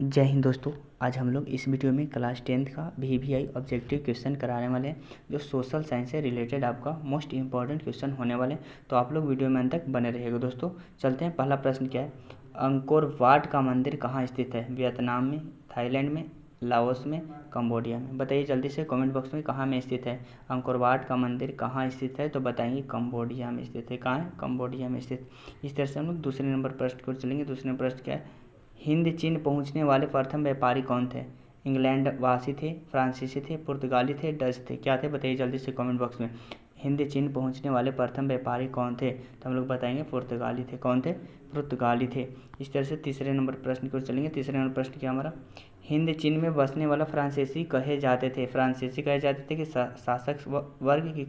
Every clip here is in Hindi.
जय हिंद दोस्तों। आज हम लोग इस वीडियो में क्लास 10th का VVI ऑब्जेक्टिव क्वेश्चन कराने वाले हैं, जो सोशल साइंस से रिलेटेड आपका मोस्ट इंपॉर्टेंट क्वेश्चन होने वाले हैं। तो आप लोग वीडियो में अंत तक बने रहिएगा। दोस्तों चलते हैं। पहला प्रश्न क्या है? अंकोर वाट का मंदिर कहाँ स्थित है? वियतनाम में, थाईलैंड में, लाओस में, कंबोडिया में? बताइए जल्दी से कमेंट बॉक्स में कहाँ में स्थित है अंकोर वाट का मंदिर, कहाँ स्थित है? तो बताएंगे कंबोडिया में स्थित है। कहाँ है? कंबोडिया में स्थित। इस तरह से हम लोग दूसरे नंबर प्रश्न को चलेंगे। दूसरे प्रश्न क्या है? हिंद चीन पहुंचने वाले प्रथम व्यापारी कौन थे? इंग्लैंड वासी थे, फ्रांसीसी थे, पुर्तगाली थे, डच थे? क्या थे? बताइए जल्दी से कमेंट बॉक्स में। हिंद चीन पहुंचने वाले प्रथम व्यापारी कौन थे? तो हम लोग बताएंगे पुर्तगाली थे। कौन थे? पुर्तगाली थे। इस तरह से तीसरे नंबर प्रश्न को चलेंगे। तीसरे नंबर प्रश्न क्या हमारा? हिंद चीन में बसने वाला फ्रांसीसी कहे जाते थे? फ्रांसीसी कहे जाते थे कि शासक वर्ग की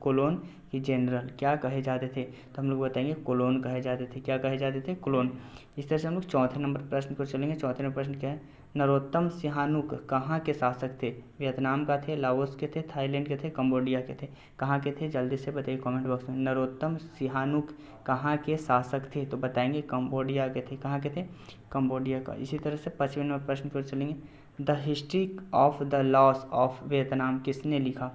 कोलोन की जनरल? क्या कहे जाते थे? तो हम लोग बताएंगे कोलोन कहे जाते थे। क्या कहे जाते थे? कोलोन। इस तरह से हम लोग चौथे नंबर प्रश्न को चलेंगे। चौथे नंबर प्रश्न क्या है? नरोत्तम सिहानुक कहाँ के शासक थे? वियतनाम का थे, लाओस के थे, थाईलैंड के थे, कंबोडिया के थे? कहाँ के थे? जल्दी से बताइए कमेंट बॉक्स में। नरोत्तम सिहानुक कहाँ के शासक थे? तो बताएंगे कंबोडिया के थे। कहाँ के थे? कंबोडिया का। इसी तरह से पाँचवें नंबर प्रश्न को चलेंगे। The history of the loss of Vietnam किसने लिखा?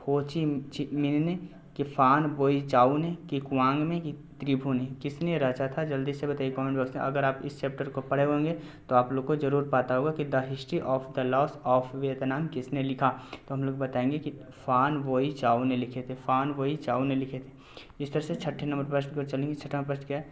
होची मिन ने, कि फान बोई चाऊ ने, कि कुआंग में, कि त्रिभु ने? किसने रचा था? जल्दी से बताइए कमेंट बॉक्स में। अगर आप इस चैप्टर को पढ़े होंगे तो आप लोग को जरूर पता होगा कि the history of the loss of Vietnam किसने लिखा। तो हम लोग बताएंगे कि फान बोई चाऊ ने लिखे थे। फान बोई चाऊ ने लिखे थे। इस तरह से छठे नंबर प्रश्न को चलेंगे। छठा प्रश्न क्या है?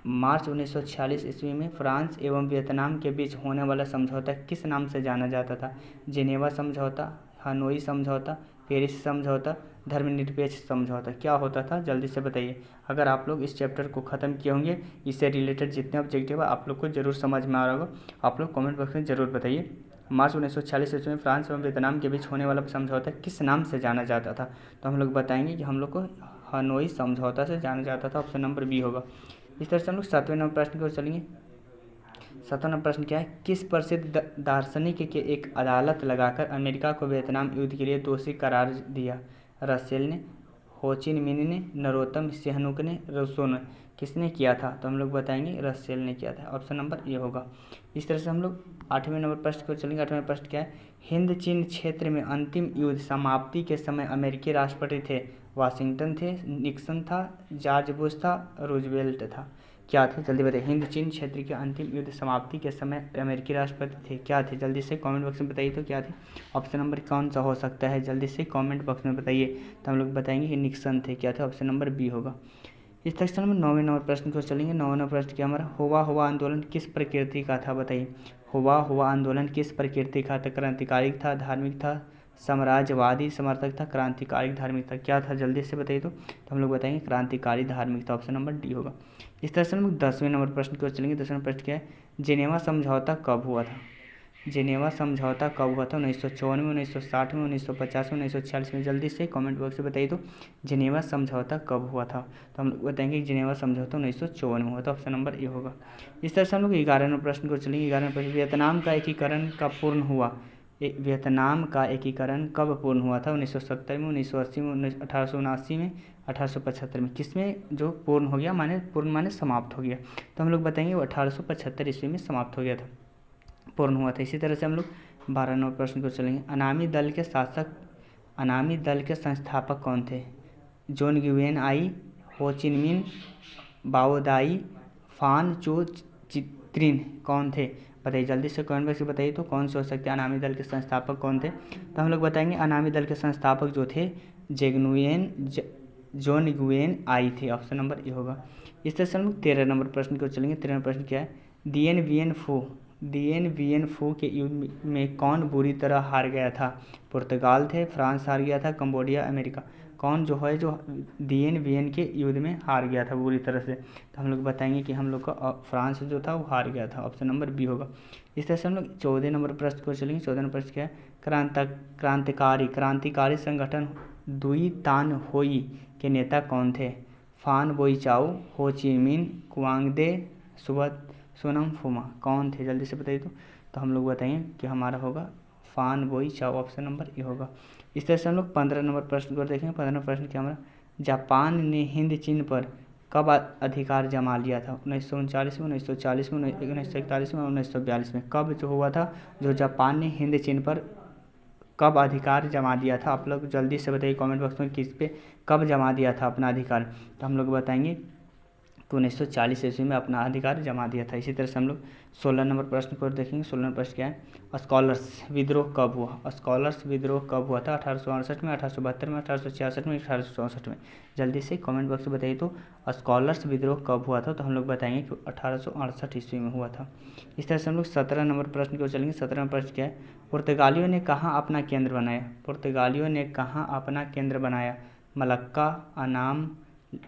मार्च 1946 ईस्वी में फ्रांस एवं वियतनाम के बीच होने वाला समझौता किस नाम से जाना जाता था? जिनेवा समझौता, हनोई समझौता, पेरिस समझौता, धर्मनिरपेक्ष समझौता? क्या होता था? जल्दी से बताइए। अगर आप लोग इस चैप्टर को ख़त्म किए होंगे, इससे रिलेटेड जितने ऑब्जेक्टिव है आप लोग को जरूर समझ में आ रहा होगा। आप लोग कमेंट बॉक्स में ज़रूर बताइए। मार्च 1946 ईस्वी में फ्रांस एवं वियतनाम के बीच होने वाला समझौता किस नाम से जाना जाता था? तो हम लोग बताएंगे कि हम लोग को हनोई समझौता से जाना जाता था। ऑप्शन नंबर बी होगा। इस तरह से हम लोग सातवें नंबर प्रश्न की ओर चलेंगे। सातवां नंबर प्रश्न क्या है? किस प्रसिद्ध दार्शनिक के एक अदालत लगाकर अमेरिका को वियतनाम युद्ध के लिए दोषी करार दिया? रसेल ने, होचिन मिन ने, नरोत्तम सिहनुक ने, रूसो ने? किसने किया था? तो हम लोग बताएंगे रसेल ने किया था। ऑप्शन नंबर ये होगा। इस तरह से हम लोग आठवें नंबर प्रश्न को चलेंगे। आठवें प्रश्न क्या है? हिंद चीन क्षेत्र में अंतिम युद्ध समाप्ति के समय अमेरिकी राष्ट्रपति थे? वाशिंगटन थे, निक्सन था, जॉर्ज बुश था, रूजवेल्ट था? क्या थे? जल्दी बताइए। हिंद चीन क्षेत्र के अंतिम युद्ध समाप्ति के समय अमेरिकी राष्ट्रपति थे? क्या थे? जल्दी से कमेंट बॉक्स में बताइए। तो क्या थे? ऑप्शन नंबर कौन सा हो सकता है? जल्दी से कमेंट बॉक्स में बताइए। तो हम लोग बताएंगे कि निक्सन थे। क्या थे? ऑप्शन नंबर बी होगा। इस तरह से हम नौवें नंबर प्रश्न को चलेंगे। नौवें नंबर प्रश्न क्या हमारा? हुआ हुआ आंदोलन किस प्रकृति का था? बताइए। हुआ हुआ आंदोलन किस प्रकृति का था? क्रांतिकारी था, धार्मिक था, साम्राज्यवादी समर्थक था, क्रांतिकारी धार्मिक था? क्या था? जल्दी से बताइए। तो हम लोग बताएंगे क्रांतिकारी धार्मिक था। ऑप्शन नंबर डी होगा। इस तरह से हम लोग 10वें नंबर प्रश्न की ओर चलेंगे। 10वां प्रश्न क्या है? जिनेवा समझौता कब हुआ था? जिनेवा समझौता कब हुआ था? 1954 में, 1960 में, 1950 में, 1946 में? जल्दी से कमेंट बॉक्स में बताइए। तो जिनेवा समझौता कब हुआ था? तो हम लोग बताएंगे कि जिनेवा समझौता 1954 में हुआ था। ऑप्शन नंबर ए होगा। इस तरह से हम लोग 11वें प्रश्न को चलेंगे। 11वें प्रश्न, वियतनाम का एकीकरण कब पूर्ण हुआ? वियतनाम का एकीकरण कब पूर्ण हुआ था? 1970 में, 1980 में, 1879 में, 1875 में? किसमें जो पूर्ण हो गया? माने पूर्ण माने समाप्त हो गया। तो हम लोग बताएंगे वो 1875 ईस्वी में समाप्त हो गया था, पूर्ण हुआ था। इसी तरह से हम लोग 12 नंबर प्रश्न को चलेंगे। अनामी दल के संस्थापक कौन थे? जोन ग्युएन आई, हो चिन मिन, बाओदाई, फान चो चित्रिन? कौन थे? बताइए जल्दी से कमेंट बॉक्स में बताइए। तो कौन से हो सकते हैं अनामी दल के संस्थापक? कौन थे? तो हम लोग बताएंगे अनामी दल के संस्थापक जो थे जोन ग्युएन आई थे। ऑप्शन नंबर ए होगा। इस तरह से हम लोग 13 नंबर प्रश्न को चलेंगे। 13 प्रश्न क्या है? दिएन वियन फू के युद्ध में कौन बुरी तरह हार गया था? पुर्तगाल थे, फ्रांस हार गया था, कंबोडिया, अमेरिका? कौन जो है जो दिएन वियन के युद्ध में हार गया था बुरी तरह से? तो हम लोग बताएंगे कि हम लोग का फ्रांस जो था वो हार गया था। ऑप्शन नंबर बी होगा। इस तरह से हम लोग 14 नंबर प्रश्न को चलेंगे। 14 नंबर प्रश्न क्या है? क्रांतिकारी संगठन दुई तान होई के नेता कौन थे? फान बोईचाओ, हो ची मिन, कुआंगदे, सोनम फुमा? कौन थे? जल्दी से बताइए। तो हम लोग बताएंगे कि हमारा होगा फान बोई चाओ। ऑप्शन नंबर ए होगा। इस तरह से हम लोग 15 नंबर प्रश्न को देखेंगे। 15 प्रश्न क्या हमारा? जापान ने हिंद चीन पर कब अधिकार जमा लिया था? 1939 में, 1940 में, 1941 में, 1942 में। कब जो हुआ था, जो जापान ने हिंद चीन पर कब अधिकार जमा दिया था? आप लोग जल्दी से बताइए कमेंट बॉक्स में, किस पे कब जमा दिया था अपना अधिकार। तो हम लोग बताएंगे तो 1940 ईस्वी में अपना अधिकार जमा दिया था। इसी तरह से हम लोग 16 नंबर प्रश्न को देखेंगे। 16 नंबर प्रश्न क्या है? स्कॉलर्स विद्रोह कब हुआ? स्कॉलर्स विद्रोह कब हुआ था? 1868 में, 1872 में, 1866 में, 1864 में। जल्दी से कमेंट बॉक्स में बताइए तो स्कॉलर्स विद्रोह कब हुआ था? तो हम लोग बताएंगे कि 1868 ईस्वी में हुआ था। इस तरह से हम लोग 17 नंबर प्रश्न को चलेंगे। 17 नंबर प्रश्न क्या है? पुर्तगालियों ने कहाँ अपना केंद्र बनाया? पुर्तगालियों ने कहाँ अपना केंद्र बनाया? मलक्का, अनाम,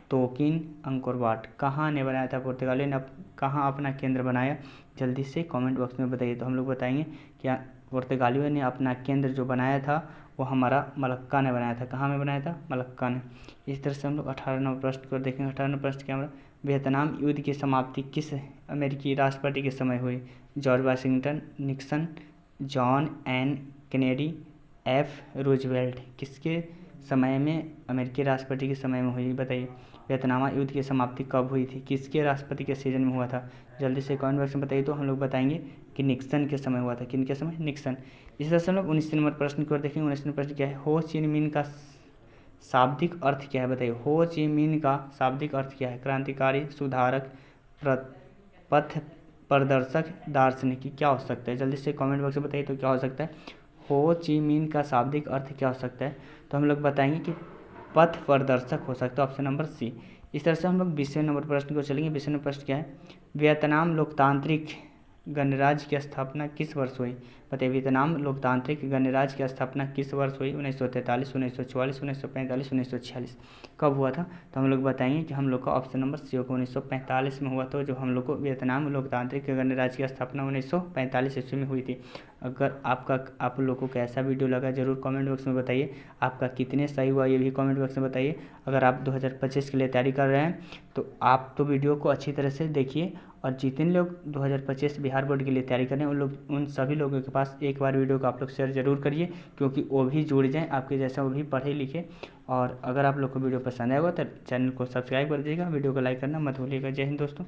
तोकिन, अंकोरवाट। कहाँ ने बनाया था? पुर्तगालियों ने कहाँ अपना केंद्र बनाया? जल्दी से कमेंट बॉक्स में बताइए। तो हम लोग बताएंगे क्या पुर्तगालियों ने अपना केंद्र जो बनाया था वो हमारा मलक्का ने बनाया था। कहाँ में बनाया था? मलक्का ने। इस तरह से हम लोग 18 नंबर प्रश्न को देखेंगे। 18 नंबर प्रश्न क्या हमारा? वियतनाम युद्ध की समाप्ति किस अमेरिकी राष्ट्रपति के समय हुई? George Washington, Nixon, John N Kennedy, F Roosevelt. किसके समय में, अमेरिकी राष्ट्रपति के समय में हुई? बताइए। वियतनाम युद्ध की समाप्ति कब हुई थी? किसके राष्ट्रपति के सीजन में हुआ था? जल्दी से कमेंट बॉक्स में बताइए। तो हम लोग बताएंगे कि निक्सन के समय हुआ था। किनके समय? निक्सन। इसी तरह से हम लोग 19 नंबर प्रश्न की ओर देखेंगे। 19 नंबर प्रश्न क्या है? हो ची मिन्ह का शाब्दिक अर्थ क्या है? बताइए। हो ची मिन्ह का शाब्दिक अर्थ क्या है? क्रांतिकारी, सुधारक, पथ प्रदर्शक, दार्शनिक। क्या हो सकता है? जल्दी से कमेंट बॉक्स में बताइए तो क्या हो सकता है? हो ची मिन्ह का शाब्दिक अर्थ क्या हो सकता है? तो हम लोग बताएंगे कि पथ प्रदर्शक हो सकता है, ऑप्शन नंबर सी। इस तरह से हम लोग 20वें नंबर प्रश्न को चलेंगे। 20वें नंबर प्रश्न क्या है? वियतनाम लोकतांत्रिक गणराज्य की स्थापना किस वर्ष हुई? बताइए। वियतनाम लोकतांत्रिक गणराज्य की स्थापना किस वर्ष हुई? 1943, 1944, 1945, 1946। कब हुआ था? तो हम लोग बताएंगे कि हम लोग का ऑप्शन नंबर सी होगा, 1945 में हुआ था। जो हम लोग को वियतनाम लोकतांत्रिक गणराज्य की स्थापना 1945 ईस्वी में हुई थी। अगर आप लोगों को कैसा वीडियो लगा जरूर कमेंट बॉक्स में बताइए। आपका कितने सही हुआ ये भी कमेंट बॉक्स में बताइए। अगर आप 2025 के लिए तैयारी कर रहे हैं तो आप तो वीडियो को अच्छी तरह से देखिए, और जितने लोग 2025 बिहार बोर्ड के लिए तैयारी कर रहे हैं उन सभी लोगों के पास एक बार वीडियो को आप लोग शेयर जरूर करिए, क्योंकि वो भी जुड़ जाएँ आपके जैसा, वो भी पढ़े लिखे। और अगर आप लोग को वीडियो पसंद आएगा तो चैनल को सब्सक्राइब कर दीजिएगा, वीडियो को लाइक करना मत भूलिएगा। जय हिंद दोस्तों।